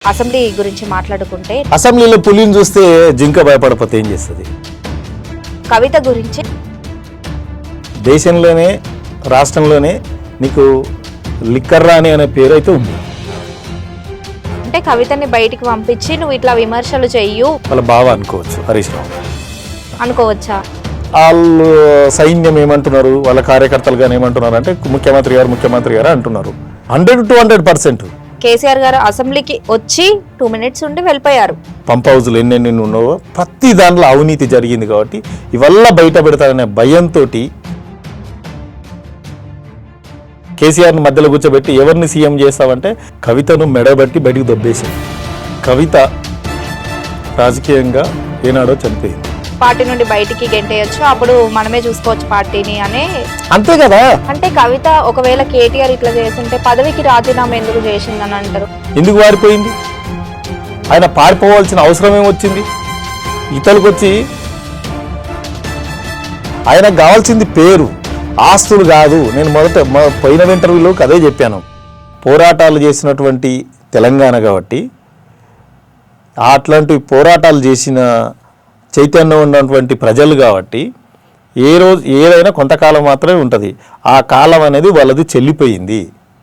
Assembly గురించి మాట్లాడుకుంటే అసెంబ్లీలో పులిని చూస్తే జింక భయపడకపోతే ఏం చేస్తుంది? కవిత గురించి దేశంలోనే రాష్ట్రంలోనే నీకు లిక్కర్ రాణి అనే పేరు అయితే ఉంది. అంటే కవితని బయటికి పంపించి నువ్వు ఇట్లా విమర్శలు చెయ్యు వాళ్ళ బావ అనుకోవచ్చు హరీష్ రావు. అనుకోవచ్చా? వాళ్ళు సైన్యం ఏమంటున్నారు, వాళ్ళ కార్యకర్తలు కానీ ఏమంటున్నారు అంటే ముఖ్యమంత్రి గారు అంటున్నారు. 100% కేసీఆర్ గారు అసెంబ్లీకి వచ్చి 2 minutes ఉండి వెళ్ళిపోయారు. పంప్ హౌజులు ఎన్నెన్ని ఉన్నావో ప్రతి దాంట్లో అవినీతి జరిగింది కాబట్టి ఇవల్ల బయట పెడతారనే భయంతో కేసీఆర్ని మధ్యలో కూర్చోబెట్టి ఎవరిని సీఎం చేస్తావంటే కవితను మెడబట్టి బయటికి దొబ్బేసింది. కవిత రాజకీయంగా ఏనాడో చనిపోయింది. పార్టీ నుండి బయటికి గెంటేయచ్చు, అప్పుడు మనమే చూసుకోవచ్చు పార్టీని అనే. అంతే కదా. అంటే కవిత ఒకవేళ కేటీఆర్ ఇట్లా చేస్తుంటే పదవికి రాజీనామా ఎందుకు చేసిందని అంటారు. ఎందుకు పారిపోయింది? ఆయన పారిపోవాల్సిన అవసరం ఏమొచ్చింది? ఇతరులకు వచ్చి ఆయనకు కావాల్సింది పేరు, ఆస్తులు కాదు. నేను పోయిన ఇంటర్వ్యూలో అదే చెప్పాను. పోరాటాలు చేసినటువంటి తెలంగాణ కాబట్టి అట్లాంటి పోరాటాలు చేసిన చైతన్యం ఉన్నటువంటి ప్రజలు కాబట్టి ఏ రోజు ఏదైనా కొంతకాలం మాత్రమే ఉంటుంది. ఆ కాలం అనేది వాళ్ళది చెల్లిపోయింది.